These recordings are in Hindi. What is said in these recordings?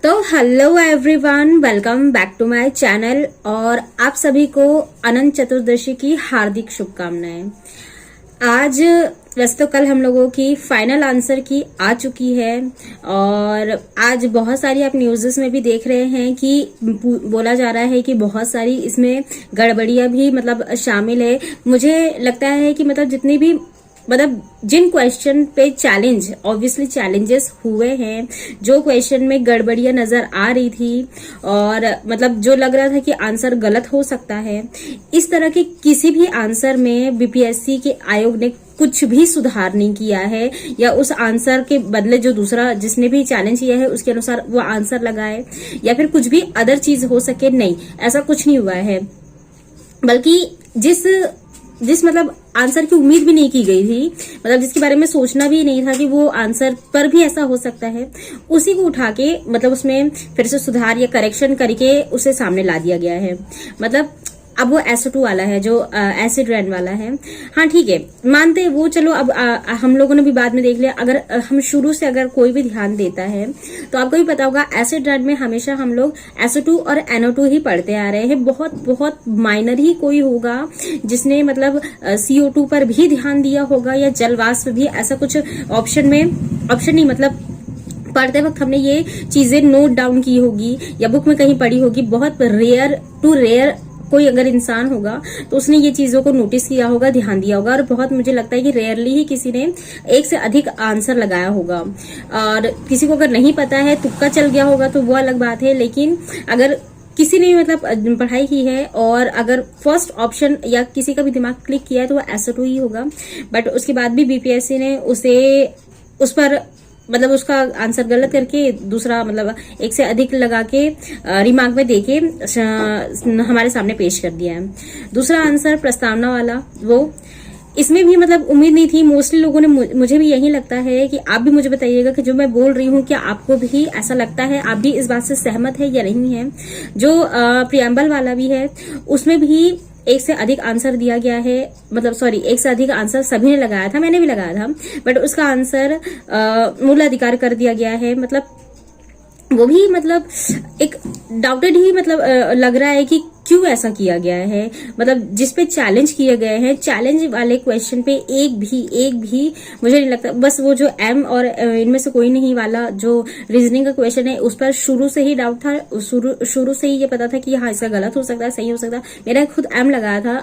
तो hello everyone, welcome back to my channel और आप सभी को अनंत चतुर्दशी की हार्दिक शुभकामनाएं। आज वैसे तो कल हम लोगों की फाइनल आंसर की आ चुकी है और आज बहुत सारी आप न्यूज़ेस में भी देख रहे हैं कि बोला जा रहा है कि बहुत सारी इसमें गड़बड़ियां भी शामिल है। मुझे लगता है कि जितनी भी जिन क्वेश्चन पे चैलेंज ऑब्वियसली चैलेंजेस हुए हैं, जो क्वेश्चन में गड़बड़ियां नजर आ रही थी और जो लग रहा था कि आंसर गलत हो सकता है, इस तरह के किसी भी आंसर में बीपीएससी के आयोग ने कुछ भी सुधार नहीं किया है या उस आंसर के बदले जो दूसरा जिसने भी चैलेंज किया है उसके अनुसार वो आंसर लगाए या फिर कुछ भी अदर चीज हो सके, नहीं, ऐसा कुछ नहीं हुआ है। बल्कि जिस आंसर की उम्मीद भी नहीं की गई थी, जिसके बारे में सोचना भी नहीं था कि वो आंसर पर भी ऐसा हो सकता है, उसी को उठा के उसमें फिर से सुधार या करेक्शन करके उसे सामने ला दिया गया है। अब वो SO2 वाला है जो एसिड रेन वाला है। हाँ ठीक है, मानते हैं वो, चलो अब हम लोगों ने भी बाद में देख लिया। अगर हम शुरू से अगर कोई भी ध्यान देता है तो आपको भी पता होगा एसिड रेन में हमेशा हम लोग SO2 और NO2 ही पढ़ते आ रहे हैं। बहुत बहुत माइनर ही कोई होगा जिसने CO2 पर भी ध्यान दिया होगा या जल वाष्प भी, ऐसा कुछ ऑप्शन नहीं पढ़ते वक्त हमने ये चीजें नोट डाउन की होगी या बुक में कहीं पढ़ी होगी। बहुत रेयर टू रेयर कोई अगर इंसान होगा तो उसने ये चीजों को नोटिस किया होगा, ध्यान दिया होगा, और बहुत मुझे लगता है कि रेयरली ही किसी ने एक से अधिक आंसर लगाया होगा। और किसी को अगर नहीं पता है, तुक्का चल गया होगा तो वो अलग बात है। लेकिन अगर किसी ने पढ़ाई की है और अगर फर्स्ट ऑप्शन या किसी का भी दिमाग क्लिक किया है तो वो SO2 ही होगा। बट उसके बाद भी बीपीएससी ने उस पर उसका आंसर गलत करके दूसरा एक से अधिक लगा के रिमार्क में देके हमारे सामने पेश कर दिया है। दूसरा आंसर प्रस्तावना वाला, वो इसमें भी उम्मीद नहीं थी मोस्टली लोगों ने। मुझे भी यही लगता है कि आप भी मुझे बताइएगा कि जो मैं बोल रही हूँ क्या आपको भी ऐसा लगता है, आप भी इस बात से सहमत है या नहीं है। जो प्रियम्बल वाला भी है उसमें भी एक से अधिक आंसर दिया गया है, एक से अधिक आंसर सभी ने लगाया था, मैंने भी लगाया था, बट उसका आंसर मूल अधिकार कर दिया गया है। वो भी एक डाउटेड ही लग रहा है कि क्यों ऐसा किया गया है। जिस पे चैलेंज किए गए हैं, चैलेंज वाले क्वेश्चन पे एक भी मुझे नहीं लगता, बस वो जो M और इनमें से कोई नहीं वाला जो रीजनिंग का क्वेश्चन है उस पर शुरू से ही डाउट था। शुरू से ही ये पता था कि हाँ इसका गलत हो सकता है, सही हो सकता है। मेरा खुद M लगाया था,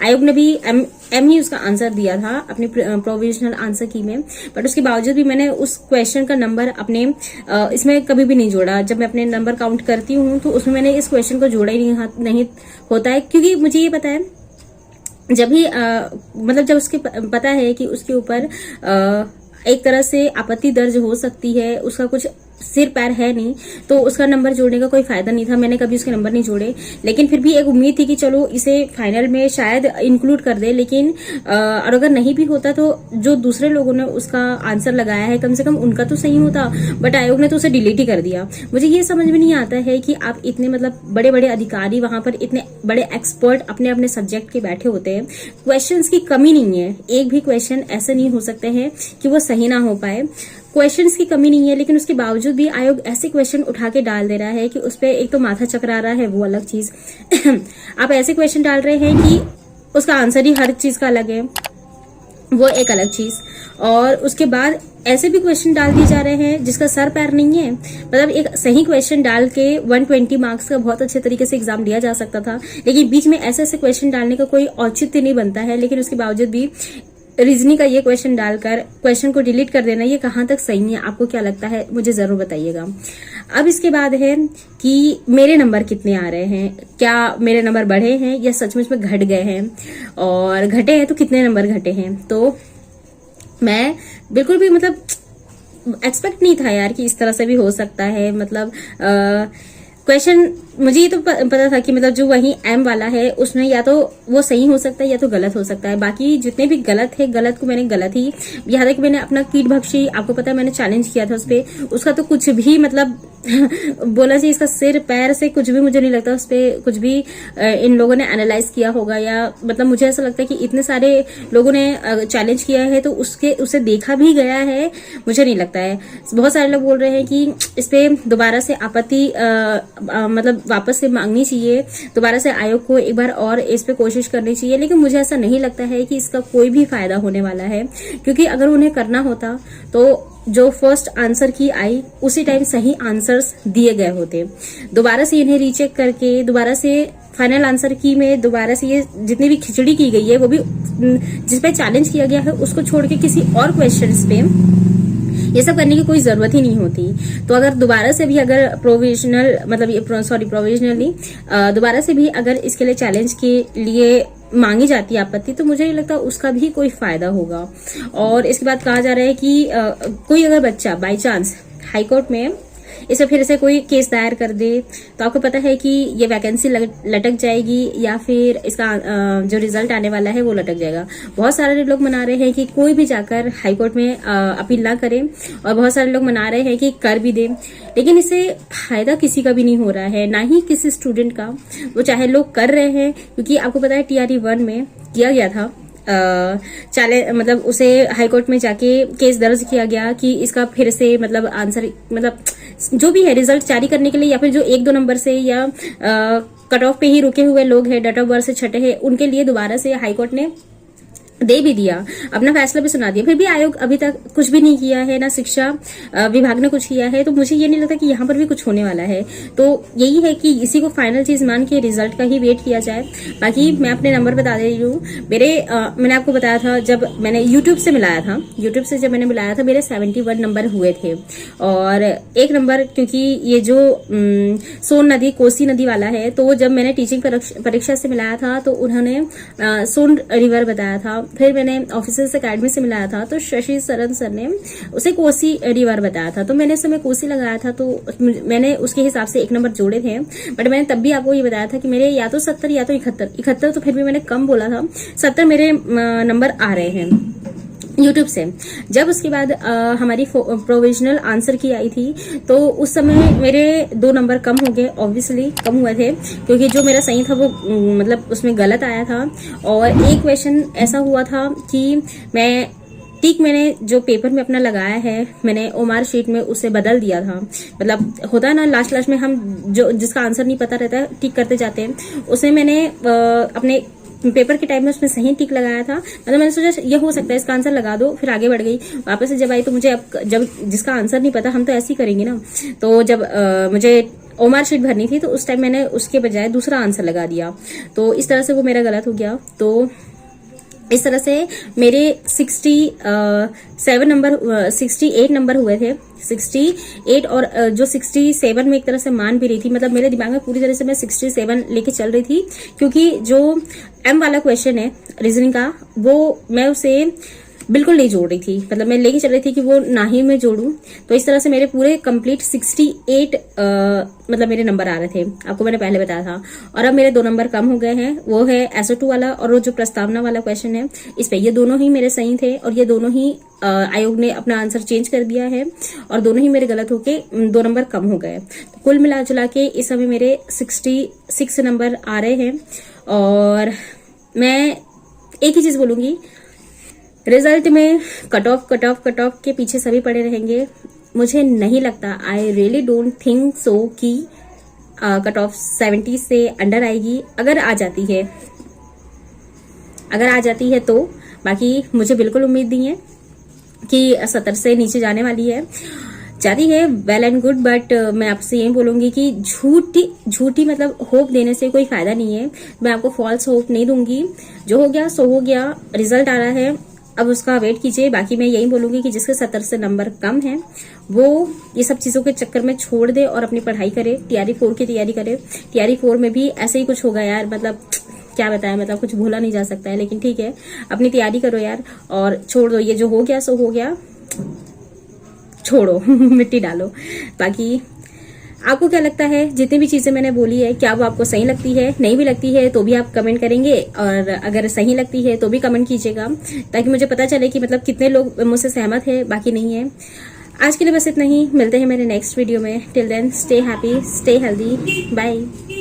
आयोग ने भी M ही उसका आंसर दिया था अपने प्रोविजनल आंसर की में, बट उसके बावजूद भी मैंने उस क्वेश्चन का नंबर अपने इसमें कभी भी नहीं जोड़ा। जब मैं अपने नंबर काउंट करती हूँ तो उसमें मैंने इस क्वेश्चन को जोड़ा ही नहीं होता है, क्योंकि मुझे ये पता है जब भी जब उसके पता है कि उसके ऊपर एक तरह से आपत्ति दर्ज हो सकती है, उसका कुछ सिर पैर है नहीं, तो उसका नंबर जोड़ने का कोई फायदा नहीं था। मैंने कभी उसके नंबर नहीं जोड़े, लेकिन फिर भी एक उम्मीद थी कि चलो इसे फाइनल में शायद इंक्लूड कर दे। लेकिन और अगर नहीं भी होता तो जो दूसरे लोगों ने उसका आंसर लगाया है कम से कम उनका तो सही होता, बट आयोग ने तो उसे डिलीट ही कर दिया। मुझे ये समझ में नहीं आता है कि आप इतने बड़े बड़े अधिकारी वहां पर, इतने बड़े एक्सपर्ट अपने अपने सब्जेक्ट के बैठे होते हैं, क्वेश्चन की कमी नहीं है, एक भी क्वेश्चन ऐसे नहीं हो सकते हैं कि वो सही ना हो पाए। क्वेश्चंस की कमी नहीं है, लेकिन उसके बावजूद भी आयोग ऐसे क्वेश्चन उठा के डाल दे रहा है कि उस पर एक तो माथा चकरा रहा है, वो अलग चीज आप ऐसे क्वेश्चन डाल रहे हैं कि उसका आंसर ही हर चीज का अलग है, वो एक अलग चीज। और उसके बाद ऐसे भी क्वेश्चन डाल दिए जा रहे हैं जिसका सर पैर नहीं है। एक सही क्वेश्चन डाल के 120 मार्क्स का बहुत अच्छे तरीके से एग्जाम दिया जा सकता था, लेकिन बीच में ऐसे ऐसे क्वेश्चन डालने का कोई औचित्य नहीं बनता है। लेकिन उसके बावजूद भी रीजनिंग का ये क्वेश्चन डालकर क्वेश्चन को डिलीट कर देना, ये कहां तक सही है? आपको क्या लगता है? मुझे जरूर बताइएगा। अब इसके बाद है कि मेरे नंबर कितने आ रहे हैं, क्या मेरे नंबर बढ़े हैं या सचमुच में घट गए हैं, और घटे हैं तो कितने नंबर घटे हैं। तो मैं बिल्कुल भी एक्सपेक्ट नहीं था यार कि इस तरह से भी हो सकता है। क्वेश्चन मुझे ये तो पता था कि मतलब जो वही एम वाला है उसमें या तो वो सही हो सकता है या तो गलत हो सकता है। बाकी जितने भी गलत है, गलत को मैंने गलत ही, यहाँ तक मैंने अपना कीट भक्षी, आपको पता है मैंने चैलेंज किया था उस पर, उसका तो कुछ भी मतलब बोला चाहिए इसका सिर पैर से कुछ भी मुझे नहीं लगता उस पर कुछ भी इन लोगों ने एनालाइज किया होगा, या मतलब मुझे ऐसा लगता है कि इतने सारे लोगों ने चैलेंज किया है तो उसे देखा भी गया है, मुझे नहीं लगता है। बहुत सारे लोग बोल रहे हैं कि इस पे दोबारा से आपत्ति मतलब वापस से मांगनी चाहिए, दोबारा से आयोग को एक बार और इस पे कोशिश करनी चाहिए, लेकिन मुझे ऐसा नहीं लगता है कि इसका कोई भी फायदा होने वाला है, क्योंकि अगर उन्हें करना होता तो जो फर्स्ट आंसर की आई उसी टाइम सही आंसर्स दिए गए होते। दोबारा से इन्हें रीचेक करके दोबारा से फाइनल आंसर की में दोबारा से ये जितनी भी खिचड़ी की गई है वो भी जिस पे चैलेंज किया गया है उसको छोड़ के किसी और क्वेश्चंस पे ये सब करने की कोई जरूरत ही नहीं होती। तो अगर दोबारा से भी अगर प्रोविजनल मतलब ये प्रोविजनल नहीं दोबारा से भी अगर इसके लिए चैलेंज के लिए मांगी जाती है आपत्ति, तो मुझे नहीं लगता उसका भी कोई फायदा होगा। और इसके बाद कहा जा रहा है कि कोई अगर बच्चा बाय चांस हाईकोर्ट में इसे फिर से कोई केस दायर कर दे तो आपको पता है कि ये वैकेंसी लटक जाएगी या फिर इसका जो रिजल्ट आने वाला है वो लटक जाएगा। बहुत सारे लोग मना रहे हैं कि कोई भी जाकर हाईकोर्ट में अपील ना करे, और बहुत सारे लोग मना रहे हैं कि कर भी दे, लेकिन इससे फायदा किसी का भी नहीं हो रहा है, ना ही किसी स्टूडेंट का। वो चाहे लोग कर रहे हैं, क्योंकि आपको पता है TRE 1 में किया गया था मतलब उसे हाईकोर्ट में जाके केस दर्ज किया गया कि इसका फिर से मतलब आंसर मतलब जो भी है रिजल्ट जारी करने के लिए, या फिर जो 1-2 नंबर से या कट ऑफ पे ही रुके हुए लोग हैं, डेट ऑफ बर्थ से छठे हैं, उनके लिए दोबारा से हाईकोर्ट ने दे भी दिया, अपना फैसला भी सुना दिया। फिर भी आयोग अभी तक कुछ भी नहीं किया है, ना शिक्षा विभाग ने कुछ किया है, तो मुझे ये नहीं लगता कि यहाँ पर भी कुछ होने वाला है। तो यही है कि इसी को फाइनल चीज मान के रिजल्ट का ही वेट किया जाए। बाकी मैं अपने नंबर बता दे रही हूँ। मैंने आपको बताया था जब मैंने यूट्यूब से मिलाया था, यूट्यूब से जब मैंने मिलाया था मेरे 71 नंबर हुए थे, और एक नंबर क्योंकि ये जो सोन नदी कोसी नदी वाला है, तो जब मैंने टीचिंग परीक्षा से मिलाया था तो उन्होंने सोन रिवर बताया था। फिर मैंने ऑफिसर्स अकेडमी से मिलाया था तो शशि सरन सर ने उसे कोसी रिवर बताया था, तो मैंने उस समय कोसी लगाया था, तो मैंने उसके हिसाब से 1 नंबर जोड़े थे। बट मैंने तब भी आपको ये बताया था कि मेरे या तो 70 या तो 71, तो फिर भी मैंने कम बोला था, 70 मेरे नंबर आ रहे हैं यूट्यूब से। जब उसके बाद हमारी प्रोविजनल आंसर की आई थी तो उस समय मेरे 2 नंबर कम हो गए, ऑब्वियसली कम हुए थे, क्योंकि जो मेरा सही था वो मतलब उसमें गलत आया था। और एक क्वेश्चन ऐसा हुआ था कि मैंने जो पेपर में अपना लगाया है, मैंने ओमार शीट में उसे बदल दिया था। मतलब होता है ना लास्ट में हम जो जिसका आंसर नहीं पता रहता है टिक करते जाते हैं, उसे मैंने अपने पेपर के टाइम में उसमें सही टिक लगाया था। मतलब मैंने सोचा ये हो सकता है इसका आंसर लगा दो, फिर आगे बढ़ गई। वापस से जब आई तो मुझे अब जब जिसका आंसर नहीं पता हम तो ऐसे ही करेंगे ना, तो जब मुझे ओमार शीट भरनी थी तो उस टाइम मैंने उसके बजाय दूसरा आंसर लगा दिया, तो इस तरह से वो मेरा गलत हो गया। तो इस तरह से मेरे 68 नंबर हुए थे, 68, और जो 67 में एक तरह से मान भी रही थी, मतलब मेरे दिमाग में पूरी तरह से मैं 67 लेके चल रही थी, क्योंकि जो एम वाला क्वेश्चन है रीजनिंग का वो मैं उसे बिल्कुल नहीं जोड़ रही थी, मतलब मैं लेके चल रही थी कि वो ना ही मैं जोड़ूं। तो इस तरह से मेरे पूरे कंप्लीट 68 मतलब मेरे नंबर आ रहे थे, आपको मैंने पहले बताया था। और अब मेरे 2 नंबर कम हो गए हैं, वो है SO2 वाला और वो जो प्रस्तावना वाला क्वेश्चन है इस पे। ये दोनों ही मेरे सही थे और ये दोनों ही आयोग ने अपना आंसर चेंज कर दिया है और दोनों ही मेरे गलत होके 2 नंबर कम हो गए। तो कुल मिला जुला के इस समय मेरे 66 नंबर आ रहे हैं। और मैं एक ही चीज बोलूंगी, रिजल्ट में कट ऑफ के पीछे सभी पड़े रहेंगे। मुझे नहीं लगता, I really don't think so कि कट ऑफ 70 से अंडर आएगी। अगर आ जाती है तो, बाकी मुझे बिल्कुल उम्मीद नहीं है कि 70 से नीचे जाने वाली है। जाती है वेल एंड गुड, बट मैं आपसे यही बोलूंगी कि झूठी मतलब होप देने से कोई फायदा नहीं है। मैं आपको फॉल्स होप नहीं दूंगी, जो हो गया सो हो गया, रिजल्ट आ रहा है अब उसका वेट कीजिए। बाकी मैं यही बोलूंगी कि जिसके 70 से नंबर कम है वो ये सब चीजों के चक्कर में छोड़ दे और अपनी पढ़ाई करे, TRE 4 की तैयारी करे। TRE 4 में भी ऐसे ही कुछ होगा यार, मतलब क्या बताया, मतलब कुछ भूला नहीं जा सकता है, लेकिन ठीक है अपनी तैयारी करो यार और छोड़ दो, ये जो हो गया सो हो गया, छोड़ो मिट्टी डालो। बाकी आपको क्या लगता है, जितनी भी चीजें मैंने बोली है क्या वो आपको सही लगती है? नहीं भी लगती है तो भी आप कमेंट करेंगे, और अगर सही लगती है तो भी कमेंट कीजिएगा, ताकि मुझे पता चले कि मतलब कितने लोग मुझसे सहमत है, बाकी नहीं है। आज के लिए बस इतना ही, मिलते हैं मेरे नेक्स्ट वीडियो में। Till then stay happy, stay healthy, bye.